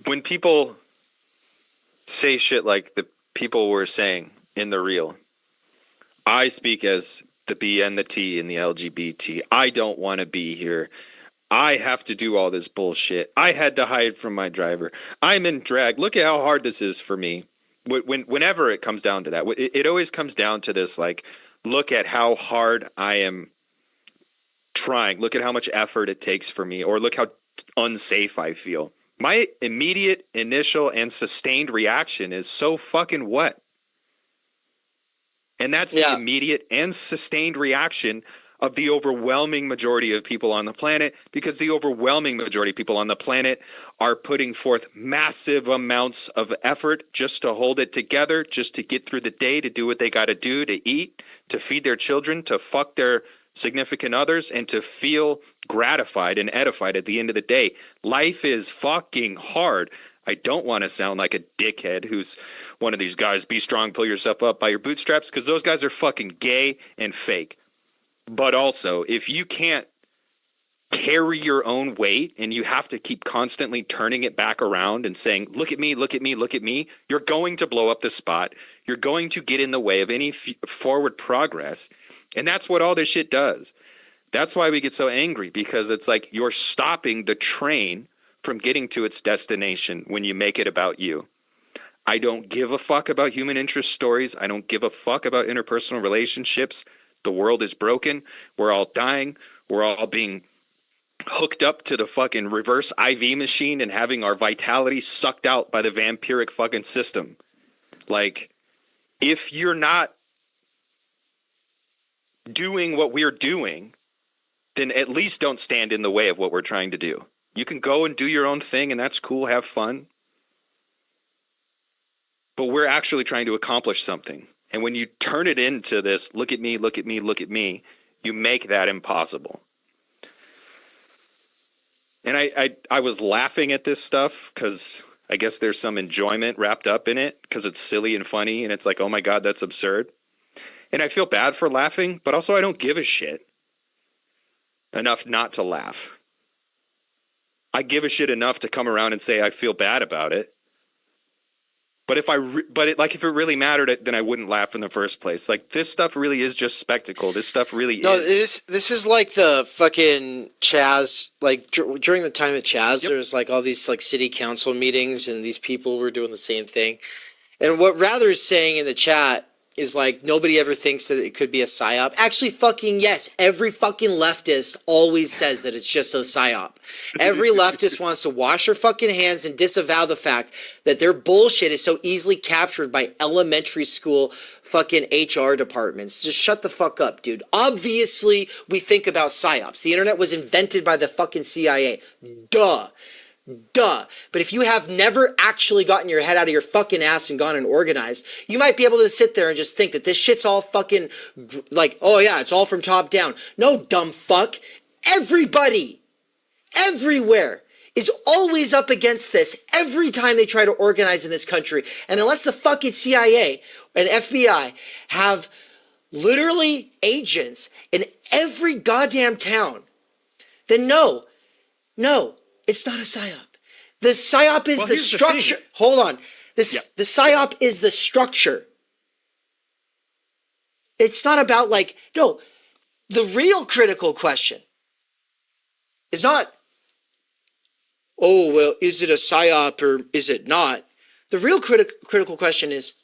when people say shit like the people were saying in the reel, I speak as the B and the T in the LGBT. I don't want to be here. I have to do all this bullshit. I had to hide from my driver. I'm in drag. Look at how hard this is for me. Whenever it comes down to that, it always comes down to this, like, look at how hard I am trying. Look at how much effort it takes for me, or look how unsafe I feel. My immediate, initial, and sustained reaction is so fucking what? And that's the immediate and sustained reaction of the overwhelming majority of people on the planet, because the overwhelming majority of people on the planet are putting forth massive amounts of effort just to hold it together, just to get through the day, to do what they got to do, to eat, to feed their children, to fuck their significant others, and to feel gratified and edified at the end of the day. Life is fucking hard. I don't want to sound like a dickhead who's one of these guys, be strong, pull yourself up by your bootstraps, because those guys are fucking gay and fake. But also, if you can't carry your own weight and you have to keep constantly turning it back around and saying, look at me, look at me, look at me, you're going to blow up the spot. You're going to get in the way of any forward progress. And that's what all this shit does. That's why we get so angry, because it's like you're stopping the train from getting to its destination when you make it about you. I don't give a fuck about human interest stories. I don't give a fuck about interpersonal relationships. The world is broken. We're all dying. We're all being hooked up to the fucking reverse IV machine and having our vitality sucked out by the vampiric fucking system. Like, if you're not doing what we're doing, then at least don't stand in the way of what we're trying to do. You can go and do your own thing, and that's cool, have fun. But we're actually trying to accomplish something. And when you turn it into this, look at me, look at me, look at me, you make that impossible. And I was laughing at this stuff because I guess there's some enjoyment wrapped up in it because it's silly and funny, and it's like, oh my God, that's absurd. And I feel bad for laughing, but also I don't give a shit enough not to laugh. I give a shit enough to come around and say I feel bad about it. But if if it really mattered, then I wouldn't laugh in the first place. Like, this stuff really is just spectacle. This stuff really is. No, this is like the fucking Chaz. Like during the time at Chaz, there was like all these like city council meetings, and these people were doing the same thing. And what Rather is saying in the chat is like, nobody ever thinks that it could be a psyop. Actually, fucking yes. Every fucking leftist always says that it's just a psyop. Every leftist wants to wash their fucking hands and disavow the fact that their bullshit is so easily captured by elementary school fucking HR departments. Just shut the fuck up, dude. Obviously, we think about psyops. The internet was invented by the fucking CIA. Duh. But if you have never actually gotten your head out of your fucking ass and gone and organized, you might be able to sit there and just think that this shit's all fucking like, oh yeah, it's all from top down. No, dumb fuck. Everybody, everywhere is always up against this every time they try to organize in this country. And unless the fucking CIA and FBI have literally agents in every goddamn town, then no. It's not a psyop. The psyop is the structure. Hold on. The psyop is the structure. It's not about like, no, the real critical question is not, oh, well, is it a psyop or is it not? The real critical question is,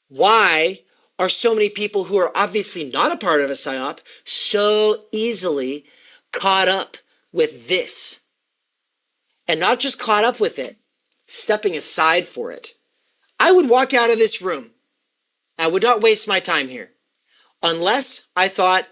why are so many people who are obviously not a part of a psyop so easily caught up with this? And not just caught up with it, stepping aside for it. I would walk out of this room. I would not waste my time here. Unless I thought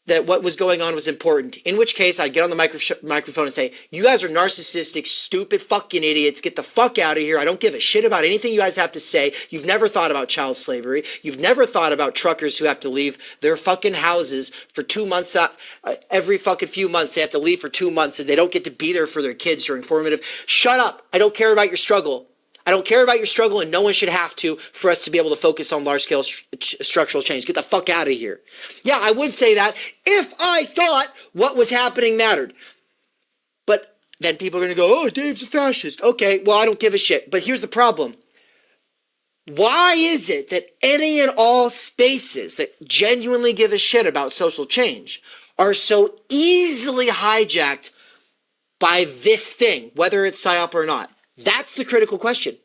that what was going on was important. In which case, I'd get on the microphone and say, you guys are narcissistic, stupid fucking idiots. Get the fuck out of here. I don't give a shit about anything you guys have to say. You've never thought about child slavery. You've never thought about truckers who have to leave their fucking houses for 2 months. Every fucking few months, they have to leave for 2 months and they don't get to be there for their kids during formative. Shut up. I don't care about your struggle. I don't care about your struggle, and no one should have to for us to be able to focus on large-scale structural change. Get the fuck out of here. Yeah, I would say that if I thought what was happening mattered. But then people are going to go, oh, Dave's a fascist. Okay, well, I don't give a shit. But here's the problem. Why is it that any and all spaces that genuinely give a shit about social change are so easily hijacked by this thing, whether it's psyop or not? That's the critical question.